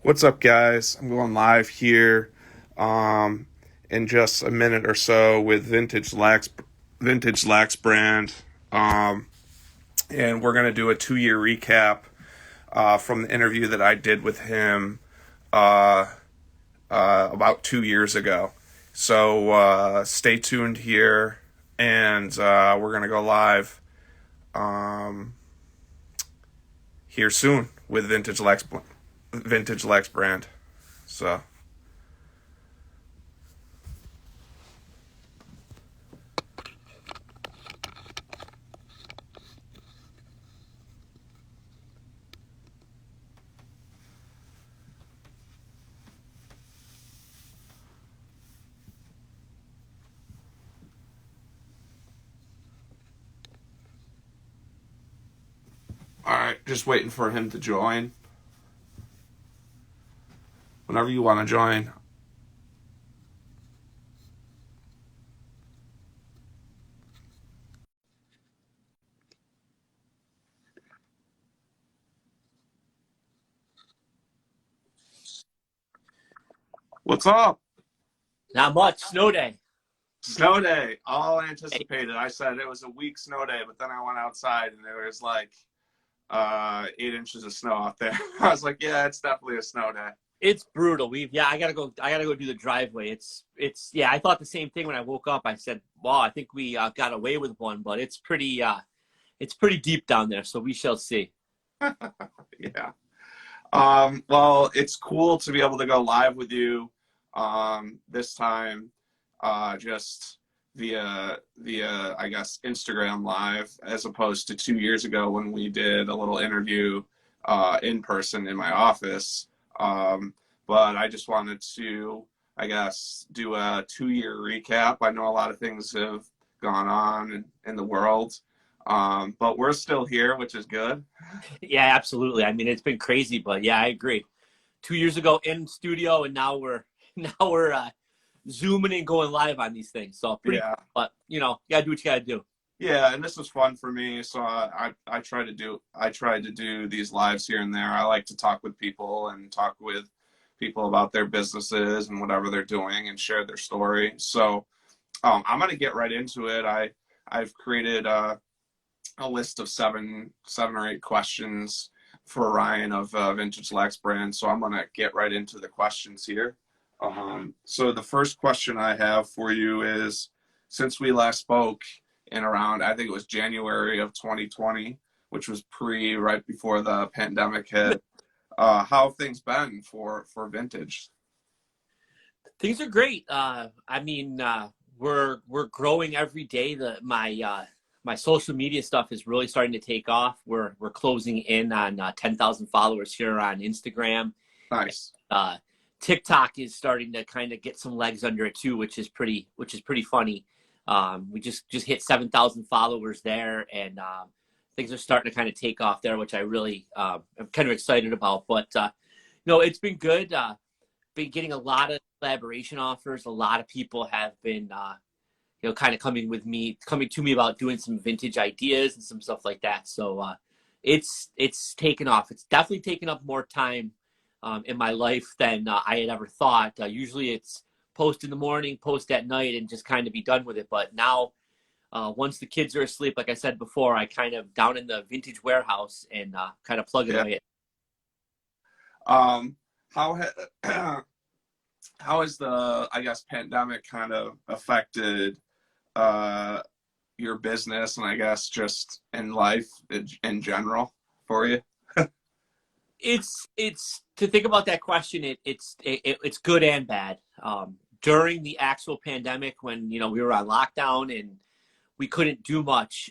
What's up, guys? I'm going live here in just a minute or so with Vintage Lax brand, and we're gonna do a 2 year recap from the interview that I did with him uh, about 2 years ago. So stay tuned here, and we're gonna go live um, here soon with Vintage Lax brand. So. All right, just waiting for him to join. Whenever you want to join. What's up? Not much. Snow day. Snow day, all anticipated. I said it was a weak snow day, but then I went outside and there was like 8 inches of snow out there. I was like, yeah, it's definitely a snow day. It's brutal. I gotta go. I gotta go do the driveway. Yeah. I thought the same thing when I woke up. I said, "Wow, I think we got away with one," but it's pretty deep down there. So we shall see. Yeah. Well, it's cool to be able to go live with you this time, just via I guess Instagram live, as opposed to 2 years ago when we did a little interview in person in my office. But I just wanted to, I guess, do a 2 year recap. I know a lot of things have gone on in the world, but we're still here, which is good. Yeah, absolutely. I mean, it's been crazy, but yeah, I agree. 2 years ago in studio, and now we're now we're zooming and going live on these things. So pretty, Yeah. but you gotta do what you gotta do. Yeah, and this was fun for me. So I tried to do these lives here and there. I like to talk with people and talk with people about their businesses and whatever they're doing and share their story. So I'm gonna get right into it. I've created a list of seven or eight questions for Ryan of Vintage Lax brand. So I'm gonna get right into the questions here. So the first question I have for you is, since we last spoke in around, I think it was January of 2020, which was right before the pandemic hit, how have things been for Vintage? Things are great. I mean, we're growing every day. My social media stuff is really starting to take off. We're closing in on 10,000 followers here on Instagram. Nice. Uh, TikTok is starting to kind of get some legs under it too, which is pretty funny. We just hit 7,000 followers there, and things are starting to kind of take off there, which I really am kind of excited about. But no, it's been good. Been getting a lot of collaboration offers. A lot of people have been kind of coming to me about doing some vintage ideas and some stuff like that. So it's taken off. It's definitely taken up more time in my life than I had ever thought. Usually it's post in the morning, post at night, and just kind of be done with it. But now, once the kids are asleep, like I said before, I kind of down in the vintage warehouse and kind of plug it Yeah. away. Um, how how has the, I guess, pandemic kind of affected uh, your business and I guess just in life in general for you? It's to think about that question. It's good and bad. During the actual pandemic, when we were on lockdown and we couldn't do much,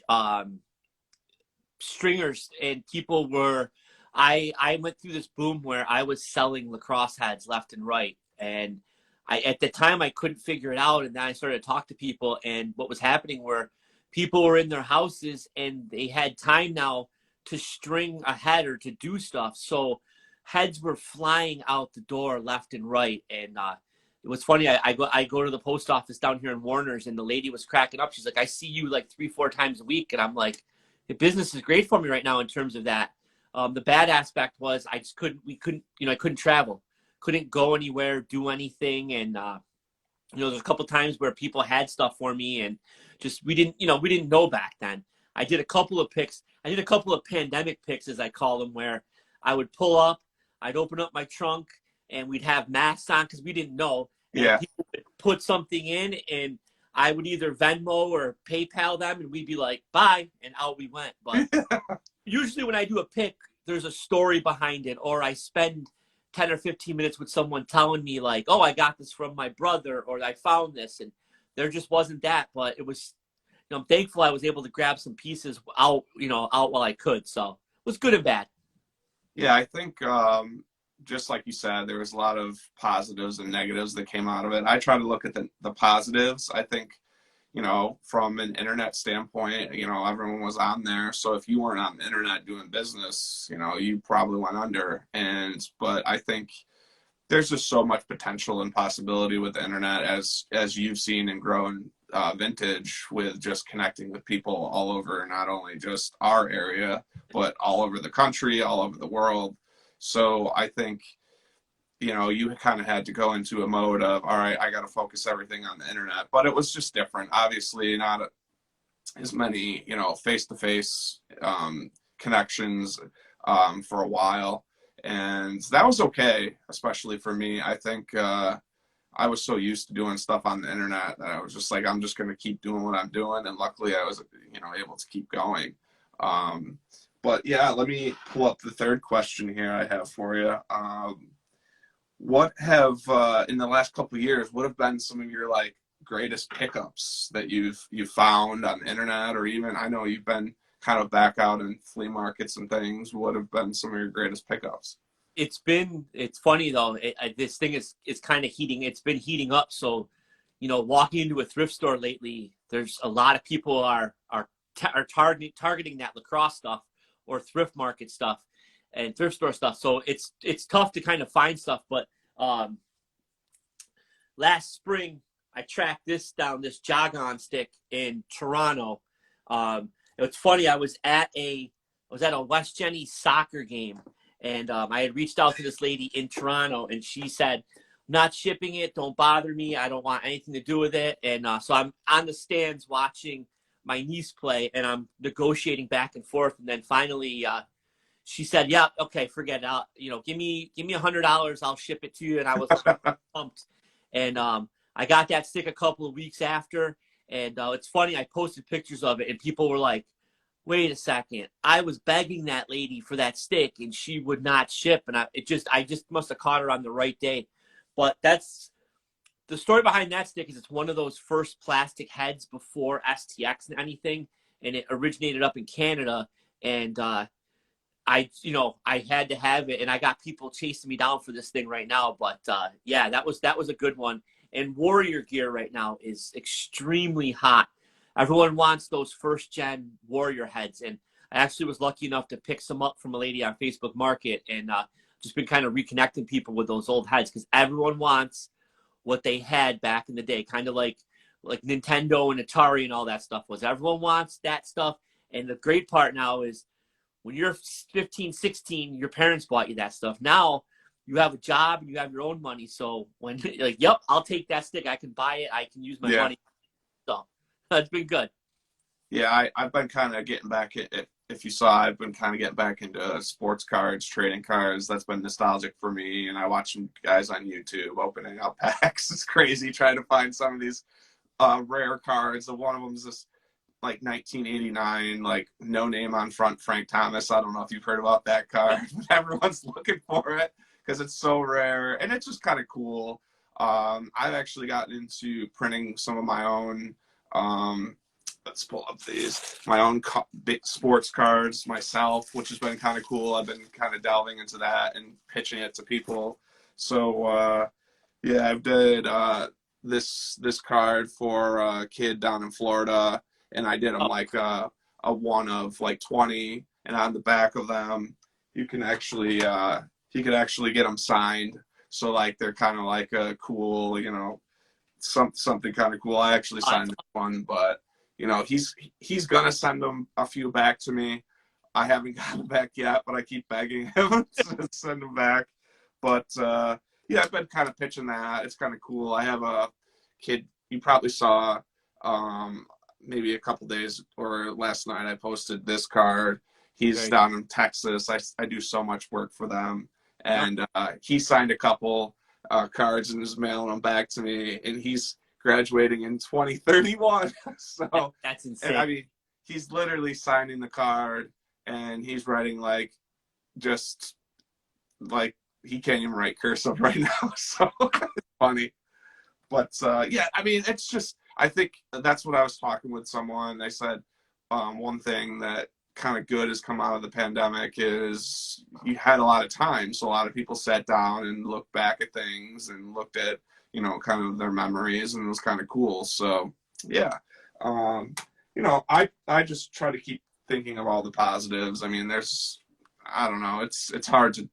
stringers and people were. I went through this boom where I was selling lacrosse heads left and right, and at the time I couldn't figure it out. And then I started to talk to people, and what was happening were people were in their houses and they had time now to string a head or to do stuff. So heads were flying out the door left and right. And it was funny. I go to the post office down here in Warner's, and the lady was cracking up. She's like, "I see you like 3-4 times a week," and I'm like, "The business is great for me right now in terms of that." The bad aspect was I couldn't travel, couldn't go anywhere, do anything. And, there's a couple times where people had stuff for me and just, we didn't know back then. I did a couple of picks. I did a couple of pandemic picks, as I call them, where I would pull up, I'd open up my trunk, and we'd have masks on because we didn't know. And Yeah. people would put something in, and I would either Venmo or PayPal them, and we'd be like, bye, and out we went. But usually when I do a pick, there's a story behind it, or I spend 10 or 15 minutes with someone telling me like, oh, I got this from my brother, or I found this. And there just wasn't that, but it was, I'm thankful I was able to grab some pieces out while I could. So it was good and bad. Yeah, I think just like you said, there was a lot of positives and negatives that came out of it. I try to look at the positives. I think, from an internet standpoint, everyone was on there. So if you weren't on the internet doing business, you probably went under. But I think there's just so much potential and possibility with the internet, as you've seen and grown vintage, with just connecting with people all over, not only just our area, but all over the country, all over the world. So I think, you kind of had to go into a mode of, all right, I got to focus everything on the internet. But it was just different. Obviously, not as many, face-to-face connections for a while. And that was okay, especially for me. I think I was so used to doing stuff on the internet that I was just like, I'm just going to keep doing what I'm doing. And luckily I was, able to keep going. But yeah, let me pull up the third question here I have for you. What have, in the last couple of years, what have been some of your like greatest pickups that you've found on the internet, or even, I know you've been kind of back out in flea markets and things. What have been some of your greatest pickups? It's funny though. This thing is kind of it's been heating up. So, walking into a thrift store lately, there's a lot of people are targeting that lacrosse stuff or thrift market stuff and thrift store stuff. So it's tough to kind of find stuff. But last spring, I tracked this jagon stick in Toronto. It's funny. I was at a West Jenny soccer game, and I had reached out to this lady in Toronto, and she said, "I'm not shipping it. Don't bother me. I don't want anything to do with it." And so I'm on the stands watching my niece play, and I'm negotiating back and forth. And then finally, she said, "Yeah, okay, forget it. Give me $100. I'll ship it to you." And I was pumped. And I got that stick a couple of weeks after. And it's funny. I posted pictures of it, and people were like, "Wait a second! I was begging that lady for that stick, and she would not ship." And I just must have caught her on the right day. But that's the story behind that stick. Is it's one of those first plastic heads before STX and anything, and it originated up in Canada. And I had to have it, and I got people chasing me down for this thing right now. But yeah, that was a good one. And Warrior gear right now is extremely hot. Everyone wants those first gen Warrior heads, and I actually was lucky enough to pick some up from a lady on Facebook Market, and just been kind of reconnecting people with those old heads, because everyone wants what they had back in the day, kind of like Nintendo and Atari and all that stuff was. Everyone wants that stuff, and the great part now is when you're 15, 16, your parents bought you that stuff. Now you have a job and you have your own money, so when like, yep, I'll take that stick. I can buy it. I can use my money. So it's been good. Yeah, I've been kind of getting back if you saw, I've been kind of getting back into sports cards, trading cards. That's been nostalgic for me. And I watch some guys on YouTube opening up packs. It's crazy trying to find some of these rare cards. One of them is this like 1989, like no name on front, Frank Thomas. I don't know if you've heard about that card, but everyone's looking for it because it's so rare, and it's just kind of cool. I've actually gotten into printing some of my own. Let's pull up my own sports cards myself, which has been kind of cool. I've been kind of delving into that and pitching it to people. So yeah, I've did this card for a kid down in Florida, and I did them like a one of like 20, and on the back of them you can actually he could actually get them signed, so like they're kind of like a cool, something kind of cool. I actually signed this one, but he's gonna send them a few back to me. I haven't gotten them back yet, but I keep begging him to send them back. But yeah, I've been kind of pitching that. It's kind of cool. I have a kid you probably saw maybe a couple days or last night. I posted this card. He's Very down in Texas. I do so much work for them, nice. and he signed a couple cards and is mailing them back to me. And he's graduating in 2031. So, That's and insane. I mean, he's literally signing the card, and he's writing like just like he can't even write cursive right now. So it's funny. But yeah, I mean, it's just, I think that's what I was talking with someone. They said one thing that kind of good has come out of the pandemic is you had a lot of time. So a lot of people sat down and looked back at things and looked at, kind of their memories, and it was kind of cool. So yeah, um, I just try to keep thinking of all the positives. I mean, I don't know, it's hard to,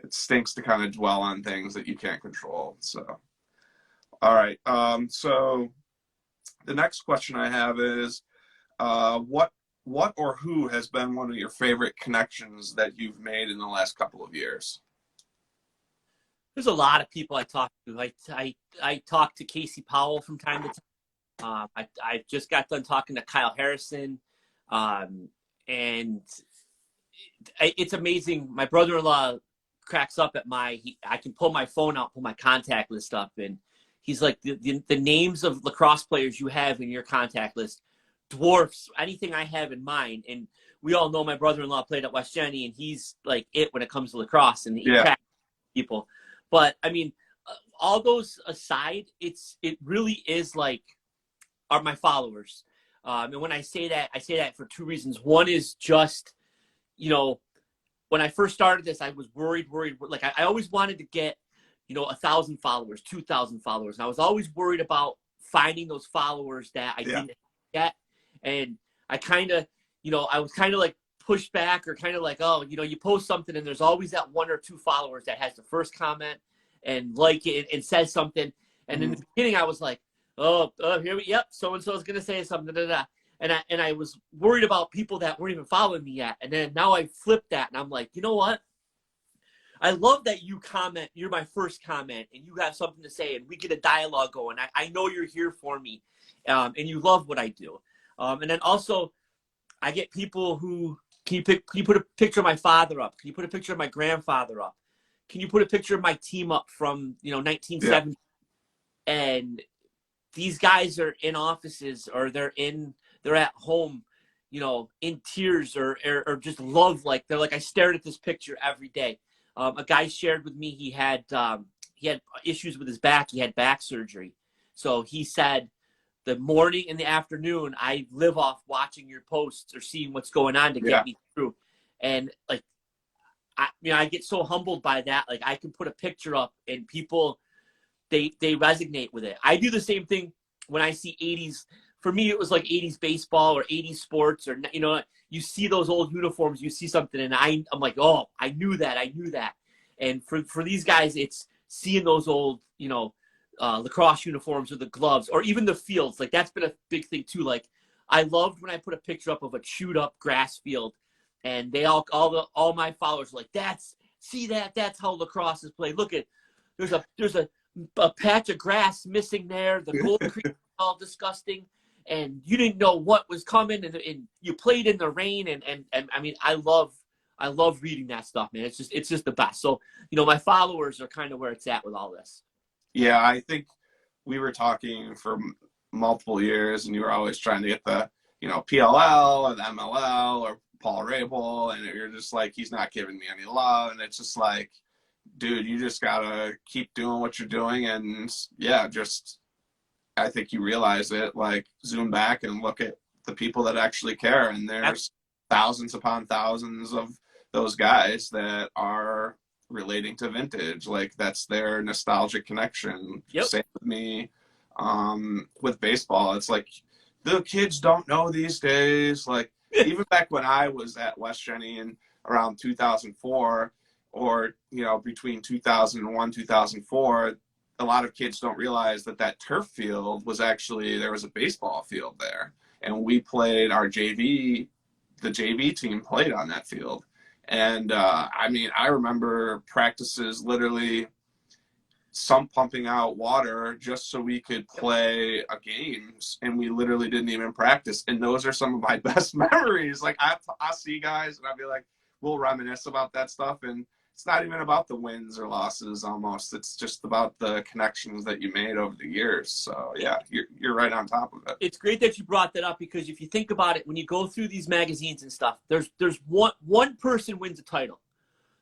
it stinks to kind of dwell on things that you can't control. So. All right. So the next question I have is, what or who has been one of your favorite connections that you've made in the last couple of years? There's a lot of people I talk to. I talk to Casey Powell from time to time. I just got done talking to Kyle Harrison, and it's amazing. My brother-in-law cracks up at I can pull my phone out, pull my contact list up, and he's like, the names of lacrosse players you have in your contact list dwarfs anything I have in mind. And we all know my brother-in-law played at West Jenny, and he's like it when it comes to lacrosse, and he Yeah. cracks people. But I mean, all those aside, it really is like are my followers. And when I say that for two reasons. One is just, when I first started this, I was worried. Like I always wanted to get, 1,000 followers, 2,000 followers. And I was always worried about finding those followers that I didn't get. And I kind of, I was kind of like pushed back, or kind of like, oh, you post something and there's always that 1 or 2 followers that has the first comment and like it and says something. And in the beginning I was like, oh, yep, so-and-so is going to say something, And I was worried about people that weren't even following me yet. And then now I flipped that, and I'm like, you know what? I love that you comment. You're my first comment, and you have something to say, and we get a dialogue going. I know you're here for me, and you love what I do. And then also, I get people who, can you put a picture of my father up? Can you put a picture of my grandfather up? Can you put a picture of my team up from 1970? And these guys are in offices, or they're at home, in tears, or just love. Like they're like, I stared at this picture every day. A guy shared with me he had issues with his back. He had back surgery, so he said the morning and the afternoon I live off watching your posts or seeing what's going on to get me through. And like, I get so humbled by that. Like I can put a picture up and people they resonate with it. I do the same thing when I see 80s. For me, it was like 80s baseball or 80s sports, or you see those old uniforms, you see something, and I'm like, oh, I knew that. And for these guys, it's seeing those old lacrosse uniforms, or the gloves, or even the fields. Like that's been a big thing too. Like I loved when I put a picture up of a chewed up grass field, and they all my followers were like, that's how lacrosse is played. Look at there's a patch of grass missing there. The gold crease is all disgusting. And you didn't know what was coming, and you played in the rain, and I mean, I love reading that stuff, man. It's just the best. So, my followers are kind of where it's at with all this. Yeah, I think we were talking for multiple years, and you were always trying to get the, PLL or the MLL or Paul Rabel, and you're just like, he's not giving me any love, and it's just like, dude, you just gotta keep doing what you're doing, and yeah, just. I think you realize it, like zoom back and look at the people that actually care. And there's thousands upon thousands of those guys that are relating to vintage. Like that's their nostalgic connection. Yep. Same with me with baseball. It's like the kids don't know these days. Like even back when I was at West Jenny in around 2004, or, between 2001, 2004, a lot of kids don't realize that turf field was actually, there was a baseball field there. And we played our JV the JV team played on that field. And I mean, I remember practices literally some pumping out water just so we could play a games, and we literally didn't even practice. And those are some of my best memories. Like I see guys and I'll be like, we'll reminisce about that stuff, and it's not even about the wins or losses almost. It's just about the connections that you made over the years. So yeah, you're right on top of it. It's great that you brought that up, because if you think about it, when you go through these magazines and stuff, there's one person wins a title.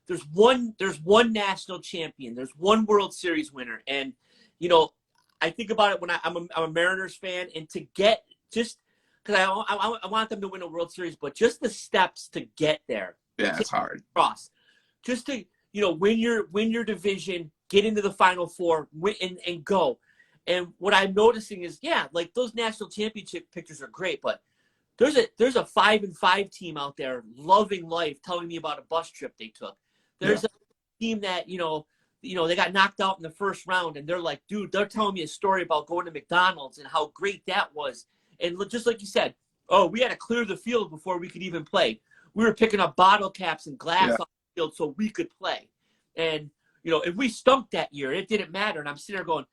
There's one national champion. There's one World Series winner. And, you know, I think about it when I'm a Mariners fan, and to get, just because I want them to win a World Series, but just the steps to get there. Yeah, it's hard. Cross. Just to, you know, win your division, get into the Final Four, win and go. And what I'm noticing is, yeah, like those national championship pictures are great, but there's a 5-5 team out there loving life, telling me about a bus trip they took. There's a team that, you know, they got knocked out in the first round, and they're like, dude, they're telling me a story about going to McDonald's and how great that was. And just like you said, oh, we had to clear the field before we could even play. We were picking up bottle caps and glass off the field so we could play. And, you know, if we stunk that year, it didn't matter. And I'm sitting there going,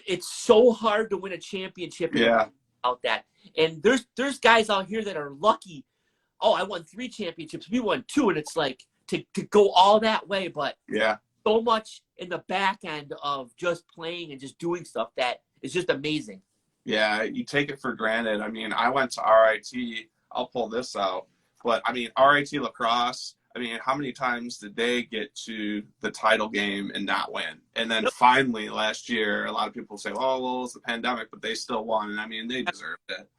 it's so hard to win a championship out that. And there's guys out here that are lucky. Oh, I won 3 championships. We won 2. And it's like, to go all that way, but so much in the back end of just playing and just doing stuff that is just amazing. Yeah, you take it for granted. I mean, I went to RIT. I'll pull this out. But, I mean, RIT Lacrosse, I mean, how many times did they get to the title game and not win? And then finally last year, a lot of people say, oh, well, it's the pandemic, but they still won. And, I mean, they deserved it.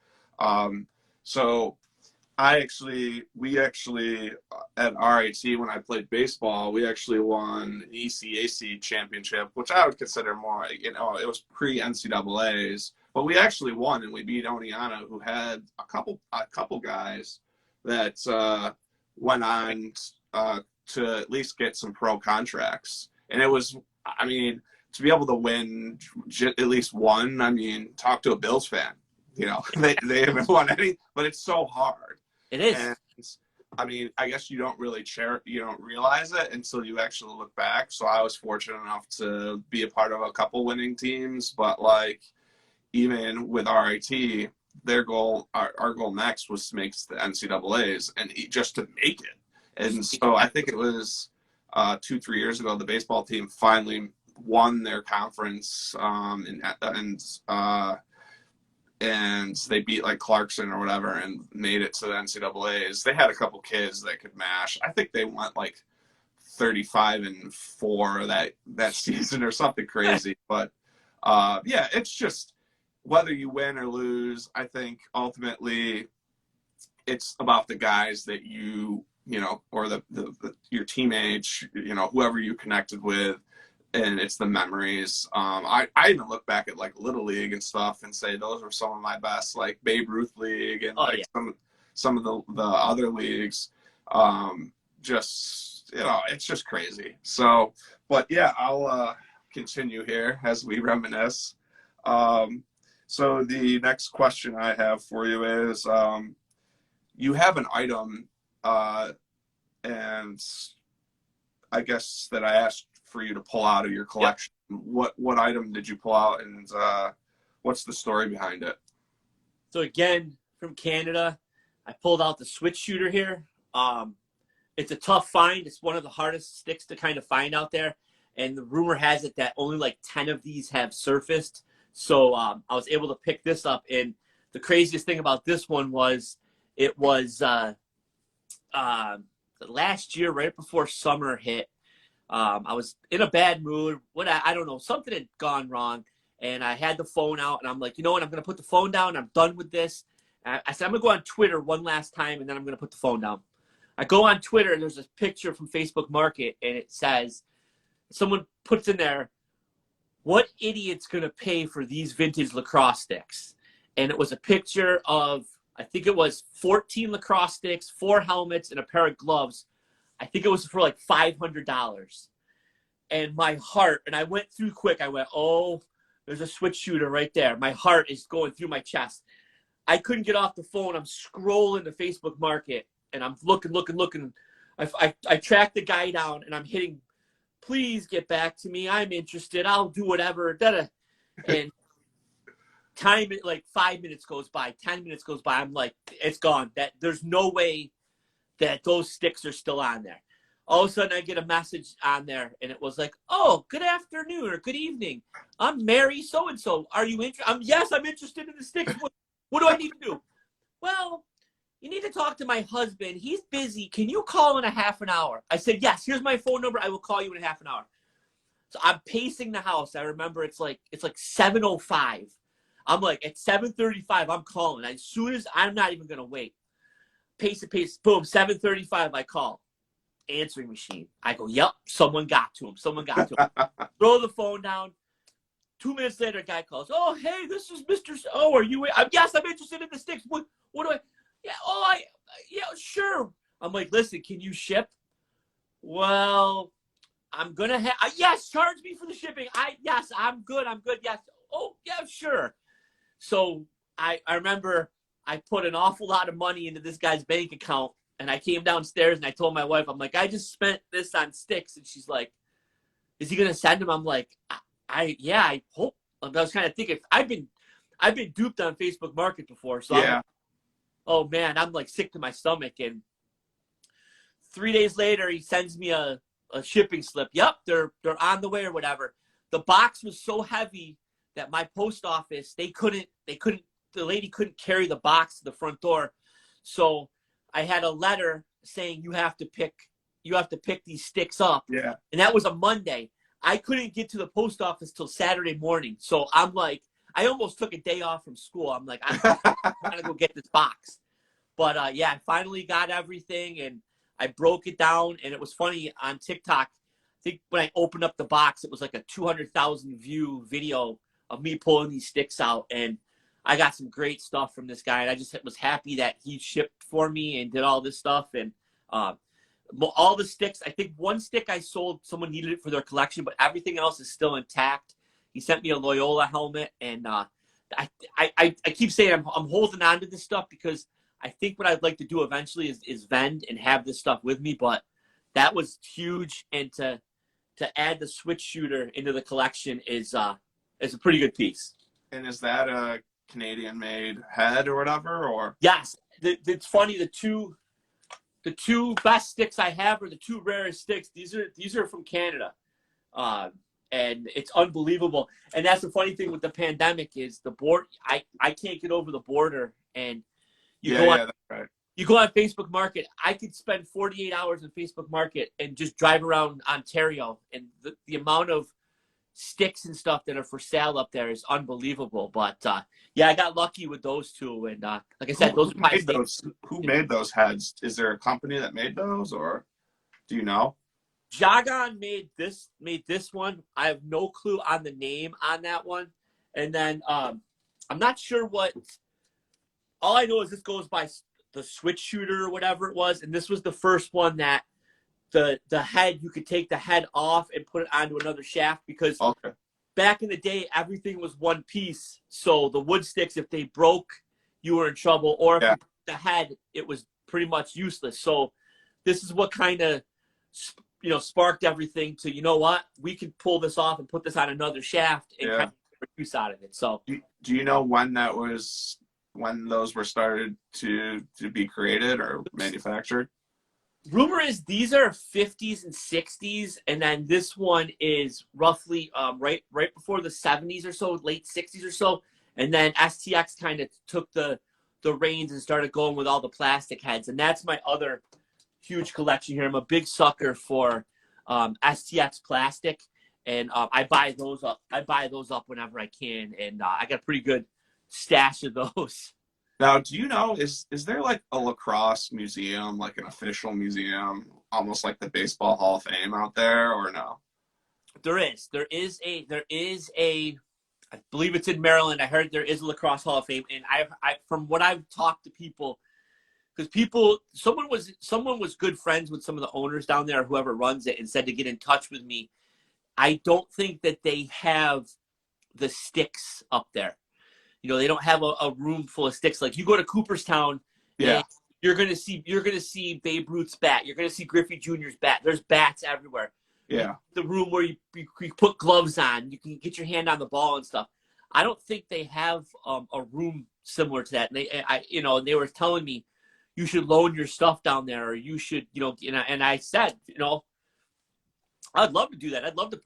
So we actually at RIT, when I played baseball, we actually won an ECAC championship, which I would consider more, you know, it was pre-NCAAs, but we actually won, and we beat Oneonta, who had a couple guys that went on to at least get some pro contracts. And it was, I mean, to be able to win at least one, I mean, talk to a Bills fan. You know, they haven't won any, but it's so hard. It is. And I mean, I guess you don't realize it until you actually look back. So I was fortunate enough to be a part of a couple winning teams, but like even with RIT, their goal, our goal next was to make the NCAAs, and just to make it. And so I think it was 2-3 years ago, the baseball team finally won their conference, and they beat like Clarkson or whatever and made it to the NCAAs. They had a couple kids that could mash. I think they went like 35-4 that season or something crazy. But yeah, it's just whether you win or lose. I think ultimately it's about the guys that you know, or your teammates, you know, whoever you connected with. And it's the memories. I even look back at like Little League and stuff and say those were some of my best, like Babe Ruth League and some of the other leagues. Just, you know, it's just crazy. So, but yeah, I'll continue here as we reminisce. So the next question I have for you is, you have an item, and I guess that I asked for you to pull out of your collection. Yep. What item did you pull out, and what's the story behind it? So again, from Canada, I pulled out the switch shooter here. It's a tough find. It's one of the hardest sticks to kind of find out there. And the rumor has it that only like 10 of these have surfaced. So I was able to pick this up. And the craziest thing about this one was it was last year, right before summer hit. I was in a bad mood. I don't know, something had gone wrong, and I had the phone out, and I'm like, you know what? I'm going to put the phone down. I'm done with this. I said, I'm going to go on Twitter one last time, and then I'm going to put the phone down. I go on Twitter, and there's this picture from Facebook Market, and it says, someone puts in there, what idiot's going to pay for these vintage lacrosse sticks? And it was a picture of, I think it was 14 lacrosse sticks, 4 helmets, and a pair of gloves. I think it was for like $500. And my heart, and I went through quick. I went, oh, there's a switch shooter right there. My heart is going through my chest. I couldn't get off the phone. I'm scrolling the Facebook Market. and I'm looking. I track the guy down, and I'm hitting, please get back to me. I'm interested. I'll do whatever. And time, like 5 minutes goes by, 10 minutes goes by. I'm like, it's gone. That there's no way that those sticks are still on there. All of a sudden, I get a message on there, and it was like, "Oh, good afternoon or good evening. I'm Mary so and so. Are you interested? Yes, I'm interested in the sticks. What do I need to do? Well, you need to talk to my husband. He's busy. Can you call in a half an hour?" I said, "Yes. Here's my phone number. I will call you in a half an hour." So I'm pacing the house. I remember it's like 7:05. I'm like at 7:35. I'm calling. As soon as I'm not even gonna wait. Pace. Boom. 7:35. I call. Answering machine. I go, yep, someone got to him. Throw the phone down. 2 minutes later, a guy calls. Oh, hey, this is Mr. Oh, are you? Yes, I'm interested in the sticks. What do I? Yeah, yeah, sure. I'm like, listen, can you ship? Well, I'm gonna have. Yes, charge me for the shipping. Yes, I'm good. Yes. Oh, yeah, sure. So I remember I put an awful lot of money into this guy's bank account. And I came downstairs and I told my wife, I'm like, I just spent this on sticks. And she's like, is he going to send them? I'm like, I hope. I was kind of thinking, I've been duped on Facebook Market before. So Yeah. oh man, I'm like sick to my stomach. And 3 days later, he sends me a shipping slip. Yep, they're on the way or whatever. The box was so heavy that my post office, the lady couldn't carry the box to the front door. So I had a letter saying you have to pick these sticks up. Yeah. And that was a Monday. I couldn't get to the post office till Saturday morning. So I'm like, I almost took a day off from school. I'm like, I'm trying to go get this box. But yeah, I finally got everything and I broke it down. And it was funny on TikTok. I think when I opened up the box, it was like a 200,000 view video of me pulling these sticks out. And I got some great stuff from this guy, and I just was happy that he shipped for me and did all this stuff. And all the sticks, I think one stick I sold, someone needed it for their collection, but everything else is still intact. He sent me a Loyola helmet, and I keep saying I'm holding on to this stuff because I think what I'd like to do eventually is vend and have this stuff with me. But that was huge, and to add the switch shooter into the collection is a pretty good piece. And is that a Canadian-made head or whatever, or? Yes, it's funny. The two best sticks I have are the two rarest sticks. These are from Canada, and it's unbelievable. And that's the funny thing with the pandemic is the board. I can't get over the border, and That's right. You go on Facebook Market. I could spend 48 hours on Facebook Market and just drive around Ontario, and the amount of sticks and stuff that are for sale up there is unbelievable. But yeah, I got lucky with those two, and like I said, those are my sticks. Who made those heads? Is there a company that made those, or do you know? Jagon made this one. I have no clue on the name on that one. And then I'm not sure what. All I know is this goes by the switch shooter or whatever it was, and this was the first one that the head, you could take the head off and put it onto another shaft because back in the day everything was one piece. So the wood sticks, if they broke, you were in trouble, or if you put the head, it was pretty much useless. So this is what kind of sparked everything to, you know what, we could pull this off and put this on another shaft and kind of get use out of it. So do you know when those were started to be created or manufactured? Rumor is these are 50s and 60s, and then this one is roughly right before the 70s or so, late 60s or so, and then STX kind of took the reins and started going with all the plastic heads, and that's my other huge collection here. I'm a big sucker for STX plastic, and I buy those up whenever I can, and I got a pretty good stash of those. Now, do you know, is there like a lacrosse museum, like an official museum, almost like the Baseball Hall of Fame out there, or no? There is a, I believe it's in Maryland. I heard there is a Lacrosse Hall of Fame, and I from what I've talked to people, because someone was good friends with some of the owners down there, whoever runs it, and said to get in touch with me. I don't think that they have the sticks up there. They don't have a room full of sticks. Like you go to Cooperstown, and you're gonna see Babe Ruth's bat. You're gonna see Griffey Jr.'s bat. There's bats everywhere. Yeah. The room where you put gloves on, you can get your hand on the ball and stuff. I don't think they have a room similar to that. And they were telling me you should loan your stuff down there, or you should, and I said, I'd love to do that. I'd love to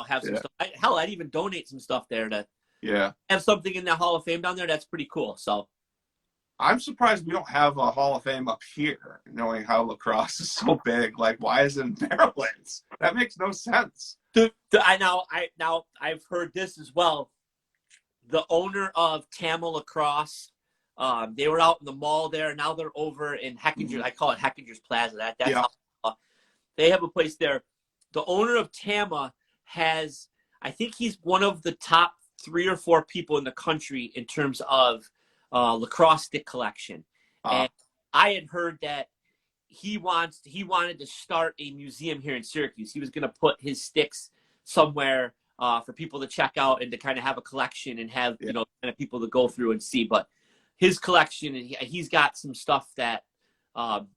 have some Yeah. stuff. Hell, I'd even donate some stuff there to Yeah. have something in the Hall of Fame down there. That's pretty cool. So I'm surprised we don't have a Hall of Fame up here, knowing how lacrosse is so big. Like, why is it in Maryland? That makes no sense. I've heard this as well. The owner of Tama Lacrosse, they were out in the mall there. Now they're over in Heckinger's. Mhm. I call it Heckinger's Plaza. That's Yeah. how they have a place there. The owner of Tama has, I think he's one of the top 3 or 4 people in the country in terms of lacrosse stick collection. And I had heard that he wanted to start a museum here in Syracuse. He was going to put his sticks somewhere for people to check out and to kind of have a collection and have kind of people to go through and see. But his collection, and he's got some stuff that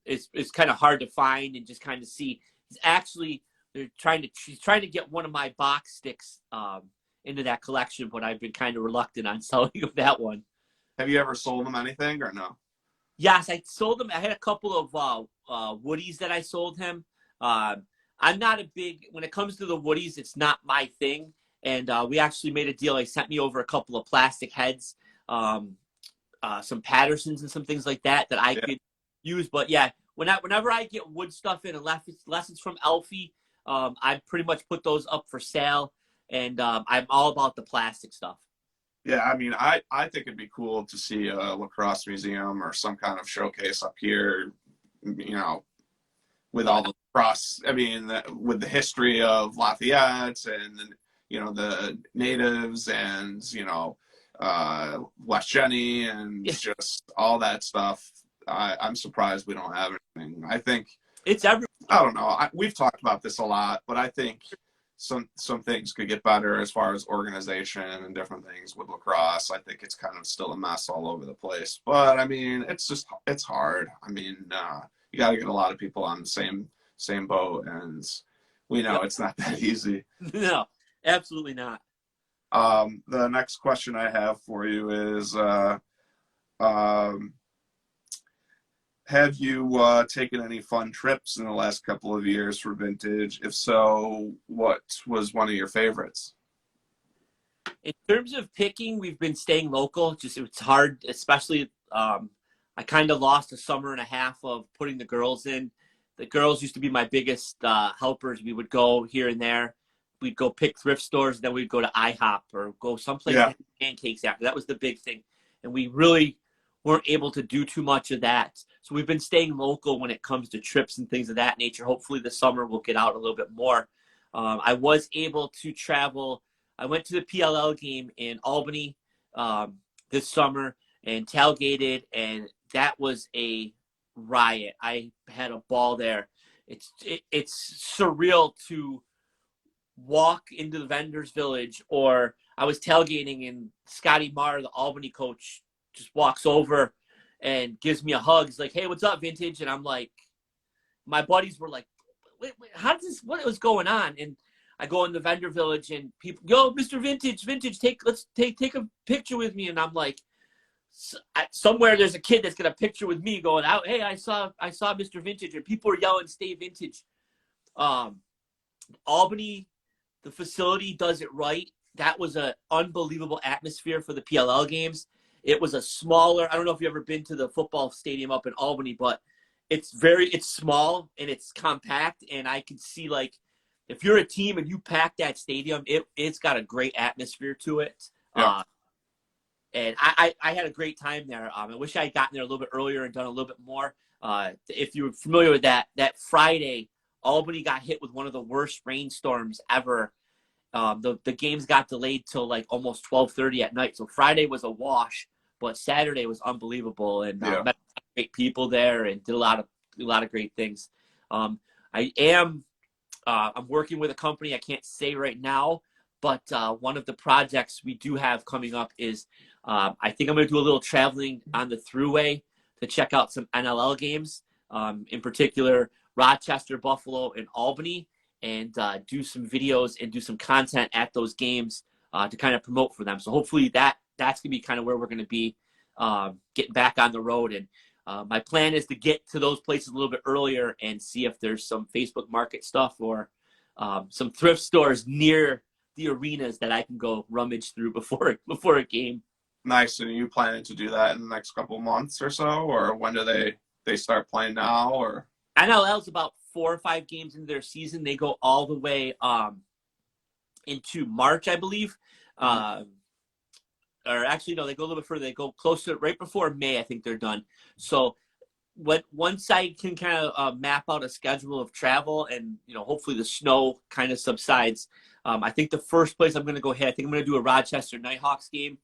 is kind of hard to find and just kind of see. She's trying to get one of my box sticks into that collection, but I've been kind of reluctant on selling of that one. Have you ever sold them anything or no? Yes, I sold them. I had a couple of woodies that I sold him. I'm not a big, when it comes to the woodies, it's not my thing. And we actually made a deal. He sent me over a couple of plastic heads, some Pattersons and some things like that I could use. But yeah, whenever I get wood stuff in, unless it's from Elfie, I pretty much put those up for sale. And I'm all about the plastic stuff. Yeah, I mean, I think it'd be cool to see a lacrosse museum or some kind of showcase up here, with all the lacrosse. I mean, with the history of Lafayette and, the natives and, West Jenny and just all that stuff. I'm surprised we don't have anything. I think it's every. I don't know. We've talked about this a lot, but I think some things could get better as far as organization and different things with lacrosse. I think it's kind of still a mess all over the place. But I mean, it's hard. I mean, you got to get a lot of people on the same boat, and we know it's not that easy. No, absolutely not. The next question I have for you is, have you taken any fun trips in the last couple of years for vintage? If so, what was one of your favorites? In terms of picking, we've been staying local. Just it's hard, especially I kind of lost a summer and a half of putting the girls in. The girls used to be my biggest helpers. We would go here and there. We'd go pick thrift stores, then we'd go to IHOP or go someplace to have pancakes after. That was the big thing. And we really weren't able to do too much of that. So we've been staying local when it comes to trips and things of that nature. Hopefully this summer we'll get out a little bit more. I was able to travel. I went to the PLL game in Albany this summer and tailgated, and that was a riot. I had a ball there. It's surreal to walk into the vendor's village, or I was tailgating and Scotty Marr, the Albany coach, just walks over and gives me a hug. He's like, "Hey, what's up, Vintage?" And I'm like, my buddies were like, wait, what was going on? And I go in the vendor village and people, "Yo, Mr. Vintage, let's take a picture with me." And I'm like, somewhere there's a kid that's got a picture with me going out. "Hey, I saw Mr. Vintage," and people are yelling, "Stay Vintage." Albany, the facility does it right. That was an unbelievable atmosphere for the PLL games. It was a smaller, I don't know if you've ever been to the football stadium up in Albany, but it's small and it's compact. And I can see, like, if you're a team and you pack that stadium, it's got a great atmosphere to it. Yeah. And I had a great time there. I wish I had gotten there a little bit earlier and done a little bit more. If you're familiar with that Friday, Albany got hit with one of the worst rainstorms ever. The games got delayed till like almost 12:30 at night. So Friday was a wash, but Saturday was unbelievable, and met great people there and did a lot of great things. I'm working with a company I can't say right now, but one of the projects we do have coming up is I think I'm going to do a little traveling on the thruway to check out some NLL games, in particular Rochester, Buffalo, and Albany, and do some videos and do some content at those games to kind of promote for them. So hopefully that's going to be kind of where we're going to be getting back on the road. And my plan is to get to those places a little bit earlier and see if there's some Facebook Market stuff or some thrift stores near the arenas that I can go rummage through before a game. Nice. And are you planning to do that in the next couple of months or so, or when do they start playing now? Or NLL's about 4 or 5 games into their season. They go all the way into March, I believe. Or actually, no, they go a little bit further. They go close to right before May. I think they're done. So once I can kind of map out a schedule of travel and, hopefully the snow kind of subsides, I think the first place I'm going to go ahead, I think I'm going to do a Rochester Nighthawks game,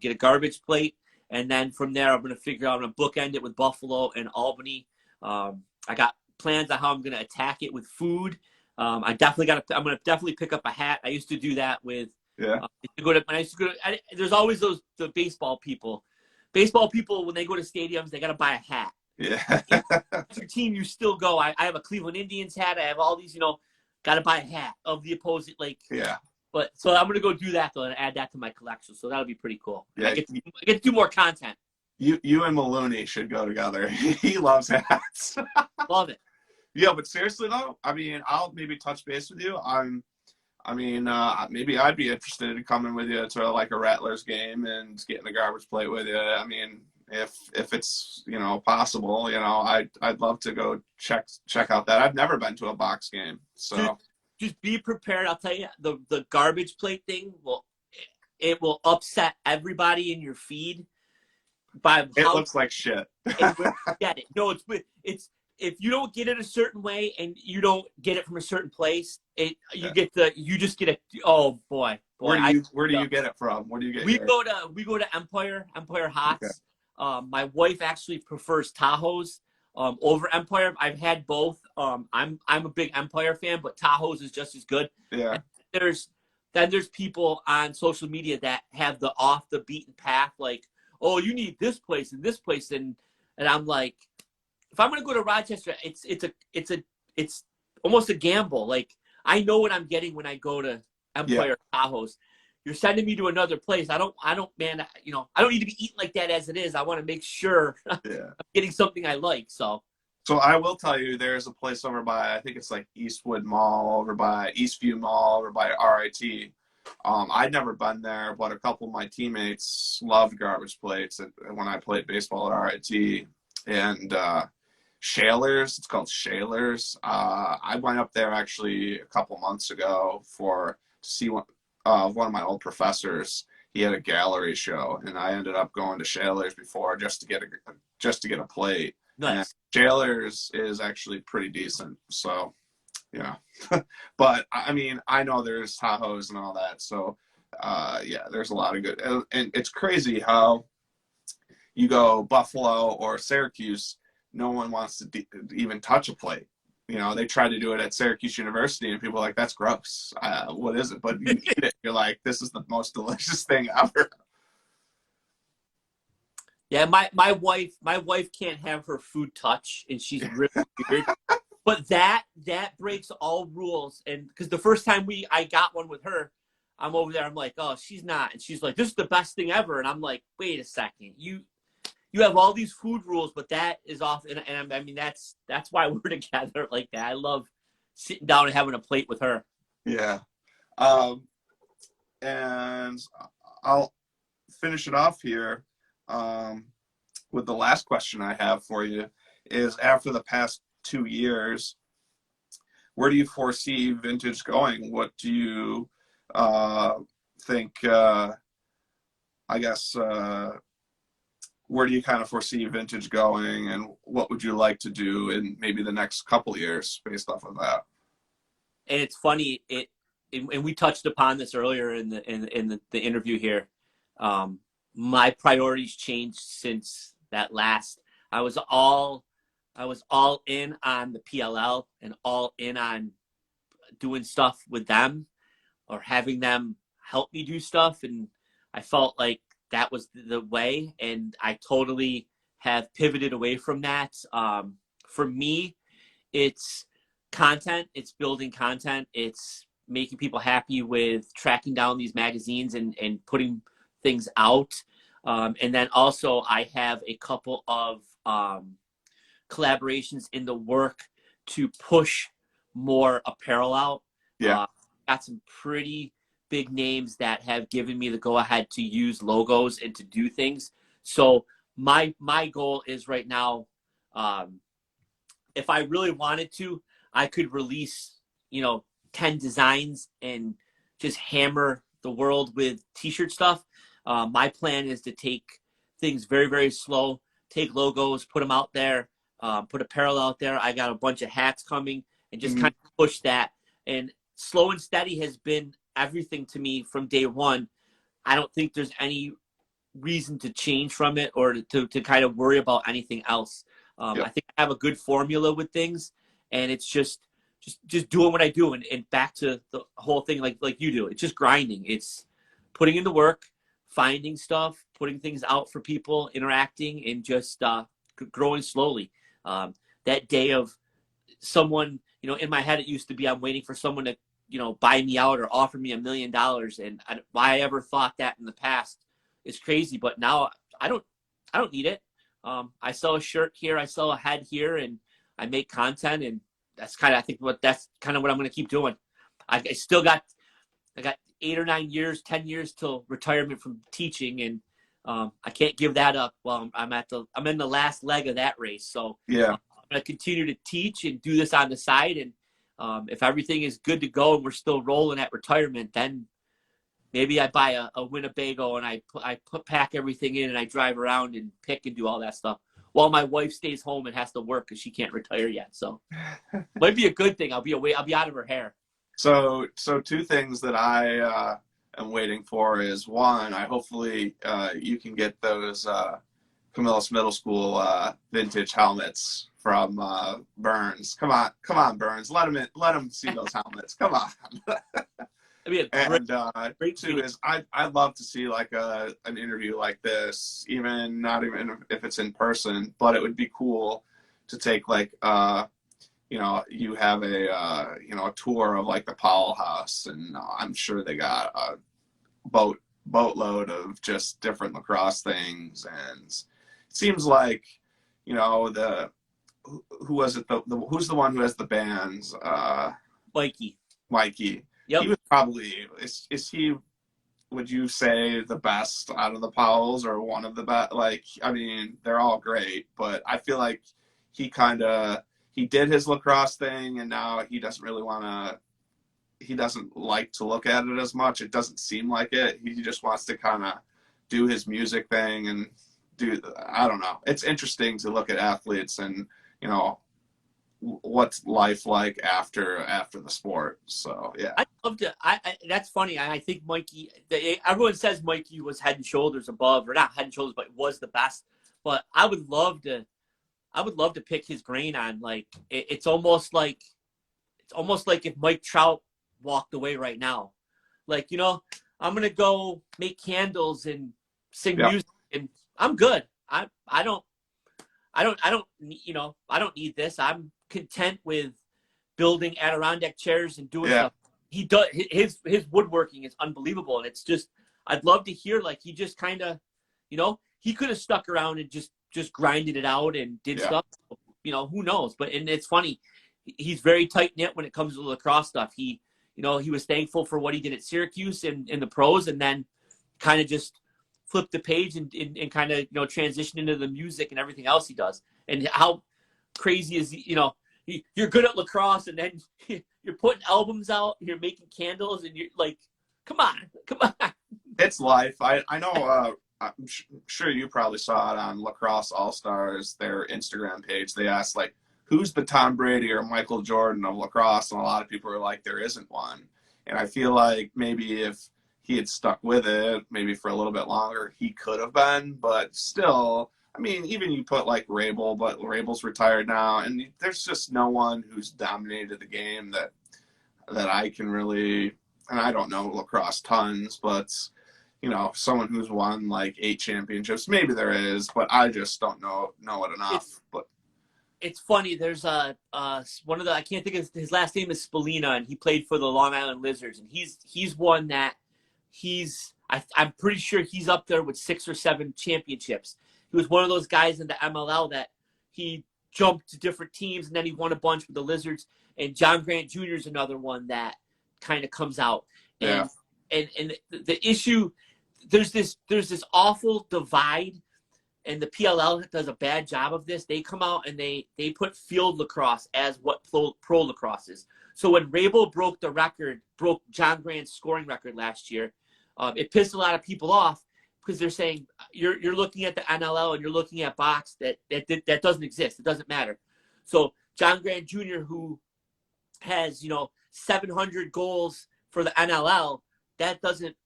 get a garbage plate. And then from there, I'm going to figure out, I'm going to bookend it with Buffalo and Albany. I got plans on how I'm going to attack it with food. I'm going to definitely pick up a hat. I used to do that with, there's always the baseball people. Baseball people, when they go to stadiums, they got to buy a hat. Yeah. Your team, you still go. I have a Cleveland Indians hat. I have all these, got to buy a hat of the opposite. Yeah. But so I'm going to go do that, though, and add that to my collection. So that'll be pretty cool. Yeah. I get to do more content. You and Maloney should go together. He loves hats. Love it. Yeah, but seriously, though, I mean, I'll maybe touch base with you. Maybe I'd be interested in coming with you to like a Rattlers game and getting a garbage plate with you. I mean, if it's possible, I'd love to go check out that. I've never been to a box game, so just be prepared. I'll tell you, the garbage plate thing it will upset everybody in your feed. It looks like shit. Get it? No, it's if you don't get it a certain way and you don't get it from a certain place, you just get a oh boy. Where do you get it from? Where do you get? We go to Empire Hots. Okay. My wife actually prefers Tahoe's over Empire. I've had both. I'm a big Empire fan, but Tahoe's is just as good. Yeah. And there's people on social media that have the off the beaten path, like, oh, you need this place and this place, and I'm like, if I'm gonna go to Rochester, it's almost a gamble. Like, I know what I'm getting when I go to Empire Tahoe's. You're sending me to another place. I don't, man. I don't need to be eating like that as it is. I want to make sure I'm getting something I like. So I will tell you, there's a place over by, I think it's like Eastwood Mall, over by Eastview Mall, over by RIT. I'd never been there, but a couple of my teammates loved garbage plates when I played baseball at RIT. And Shaler's, it's called Shaler's. I went up there actually a couple months ago to see one of my old professors. He had a gallery show, and I ended up going to Shaler's before just to get a plate. Nice. And Shaler's is actually pretty decent. So, yeah. But I mean, I know there's Tahoe's and all that. So, there's a lot of good. And it's crazy how you go Buffalo or Syracuse, no one wants to even touch a plate. They try to do it at Syracuse University, and people are like, that's gross. What is it? But you eat it, you're like, this is the most delicious thing ever. Yeah, my wife can't have her food touch, and she's really weird. But that breaks all rules. And because the first time I got one with her, I'm over there, I'm like, oh, she's not. And she's like, this is the best thing ever. And I'm like, wait a second, you have all these food rules, but that is off. And I mean, that's why we're together like that. I love sitting down and having a plate with her. Yeah. And I'll finish it off here with the last question I have for you is, after the past 2 years, where do you foresee Vintage going? What do you think, where do you kind of foresee Vintage going, and what would you like to do in maybe the next couple of years based off of that? And it's funny, and we touched upon this earlier in the interview here. My priorities changed since that last. I was all in on the PLL and all in on doing stuff with them or having them help me do stuff, and I felt like that was the way, and I totally have pivoted away from that. For me, it's content. It's building content. It's making people happy with tracking down these magazines and putting things out. And then also I have a couple of collaborations in the work to push more apparel out. Yeah. Got some pretty big names that have given me the go ahead to use logos and to do things. So my goal is right now, if I really wanted to, I could release, 10 designs and just hammer the world with t-shirt stuff. My plan is to take things very, very slow, take logos, put them out there, put apparel out there. I got a bunch of hats coming and just kind of push that. And slow and steady has been everything to me from day one. I don't think there's any reason to change from it or to kind of worry about anything else. I think I have a good formula with things, and it's just doing what I do, and back to the whole thing like you do. It's just grinding. It's putting in the work, finding stuff, putting things out for people, interacting, and just growing slowly. That day of someone, in my head, it used to be I'm waiting for someone to, buy me out or offer me $1 million. And why I ever thought that in the past is crazy. But now I don't need it. I sell a shirt here, I sell a hat here, and I make content, and that's kind of what I'm going to keep doing. I got 8 or 9 years, 10 years till retirement from teaching, and I can't give that up. Well, I'm in the last leg of that race, so Yeah. I'm going to continue to teach and do this on the side. And if everything is good to go and we're still rolling at retirement, then maybe I buy a Winnebago and I pack everything in and I drive around and pick and do all that stuff while my wife stays home and has to work because she can't retire yet. So might be a good thing. I'll be out of her hair. So two things that I am waiting for is, one, hopefully you can get those Camillus Middle School vintage helmets from Burns. Come on, Burns. Let him see those helmets. Come on. And great two is I'd love to see like an interview like this, not even if it's in person, but it would be cool to take like you have a tour of like the Powell House, and I'm sure they got a boatload of just different lacrosse things, and it seems like who was it who's the one who has the bands? Mikey. Yep. He was probably is he, would you say, the best out of the Powells or one of the best? Like, I mean, they're all great, but I feel like he did his lacrosse thing, and now he doesn't like to look at it as much. It doesn't seem like it. He just wants to kind of do his music thing and I don't know. It's interesting to look at athletes and, what's life like after the sport. So yeah, I love to. That's funny. I think Mikey. Everyone says Mikey was head and shoulders above, or not head and shoulders, but was the best. But I would love to pick his brain on, like, it's almost like if Mike Trout walked away right now, like, I'm gonna go make candles and sing music, and I'm good. I don't need this. I'm content with building Adirondack chairs and doing stuff. He does his woodworking is unbelievable, and it's just, I'd love to hear, like, he just kind of, he could have stuck around and just grinded it out and did stuff. Who knows? But and it's funny, he's very tight knit when it comes to lacrosse stuff. He was thankful for what he did at Syracuse in the pros, and then kind of just flipped the page and kind of transition into the music and everything else he does. And how crazy is you're good at lacrosse, and then you're putting albums out, you're making candles, and you're like, come on. It's life. I know. I'm sure you probably saw it on Lacrosse All Stars, their Instagram page. They asked, like, who's the Tom Brady or Michael Jordan of lacrosse, and a lot of people are like, there isn't one. And I feel like maybe if he had stuck with it maybe for a little bit longer, he could have been. But still, I mean, even you put like Rabel, but Rabel's retired now, and there's just no one who's dominated the game that I can really, and I don't know lacrosse tons, but someone who's won like 8 championships. Maybe there is, but I just don't know it enough. But it's funny. There's one of the, I can't think of his last name is Spalina, and he played for the Long Island Lizards, and he's one that I'm pretty sure he's up there with 6 or 7 championships. He was one of those guys in the MLL that he jumped to different teams, and then he won a bunch with the Lizards. And John Grant Jr. is another one that kind of comes out. And yeah, and the issue, there's this awful divide, and the PLL does a bad job of this. They come out and they put field lacrosse as what pro lacrosse is. So when Rabel broke John Grant's scoring record last year, it pissed a lot of people off because they're saying you're looking at the NLL and you're looking at box that doesn't exist. It doesn't matter. So John Grant Jr., who has 700 goals for the NLL, that doesn't.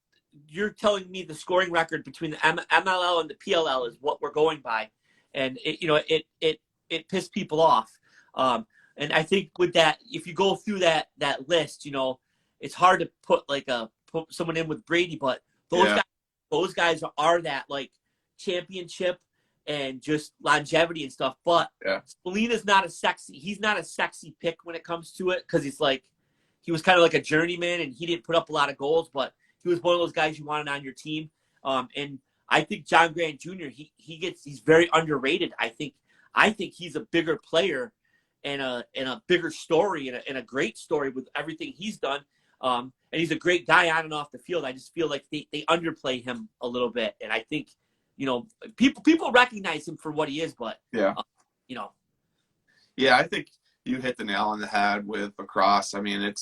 You're telling me the scoring record between the MLL and the PLL is what we're going by, and it pissed people off. And I think with that, if you go through that list, it's hard to put someone in with Brady, but those guys are that like championship and just longevity and stuff. But Spalina's he's not a sexy pick when it comes to it, because he was kind of like a journeyman and he didn't put up a lot of goals, but he was one of those guys you wanted on your team. And I think John Grant Jr., he's very underrated. I think he's a bigger player and a bigger story and a great story with everything he's done. And he's a great guy on and off the field. I just feel like they underplay him a little bit. And I think, people recognize him for what he is, but yeah, I think you hit the nail on the head with lacrosse. I mean,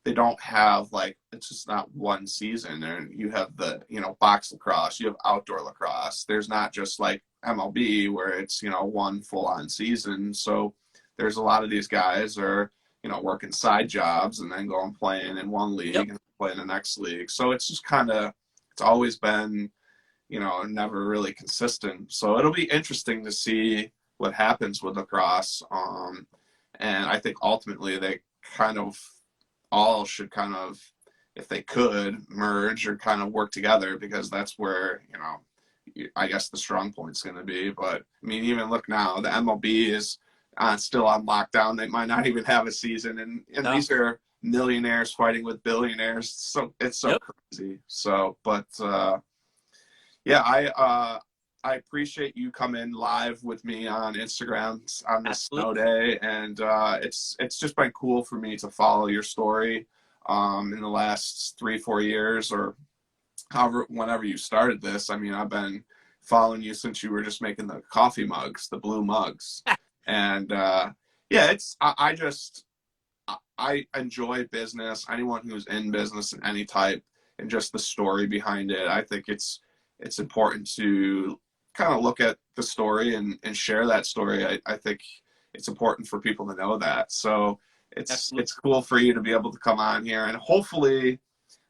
they don't have it's just not one season, and you have the box lacrosse, you have outdoor lacrosse. There's not just like MLB where it's one full-on season. So there's a lot of these guys are working side jobs and then going playing in one league and playing the next league. So it's just it's always been never really consistent. So it'll be interesting to see what happens with lacrosse. And I think ultimately they all should if they could, merge or work together, because that's where, I guess the strong point's going to be. But I mean, even look now, the MLB is still on lockdown. They might not even have a season. And these are millionaires fighting with billionaires. So it's so crazy. So, but I appreciate you coming live with me on Instagram on this snow day, and it's just been cool for me to follow your story in the last 3-4 years, or whenever you started this. I mean, I've been following you since you were just making the coffee mugs, the blue mugs, and I enjoy business. Anyone who's in business in any type, and just the story behind it. I think it's important to look at the story and share that story. I think it's important for people to know that. So it's cool for you to be able to come on here, and hopefully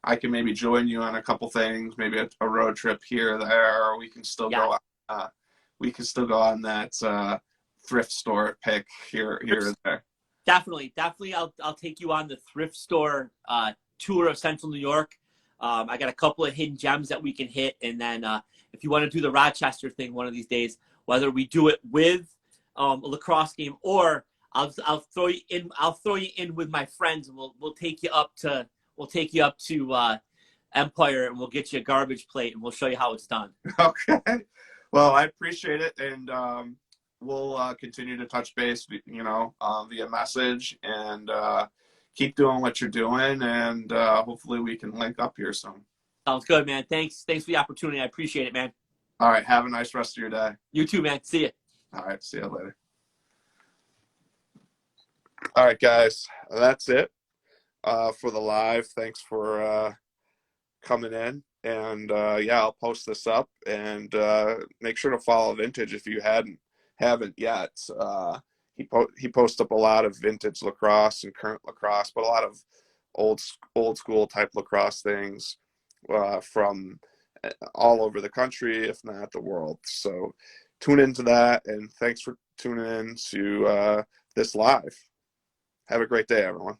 I can maybe join you on a couple things, maybe a road trip here or there, or we can still go on that thrift store pick here and there. Definitely. I'll take you on the thrift store tour of Central New York. I got a couple of hidden gems that we can hit, and then if you want to do the Rochester thing one of these days, whether we do it with a lacrosse game, or I'll throw you in with my friends, and we'll take you up to Empire, and we'll get you a garbage plate, and we'll show you how it's done. Okay. Well, I appreciate it, and we'll continue to touch base, via message, and keep doing what you're doing, and hopefully we can link up here soon. Sounds good, man. Thanks for the opportunity. I appreciate it, man. All right. Have a nice rest of your day. You too, man. See you. All right. See you later. All right, guys. That's it for the live. Thanks for coming in. And I'll post this up, and make sure to follow Vintage if you haven't yet. He posts up a lot of vintage lacrosse and current lacrosse, but a lot of old school type lacrosse things from all over the country, if not the world. So tune into that, and thanks for tuning in to this live. Have a great day, everyone.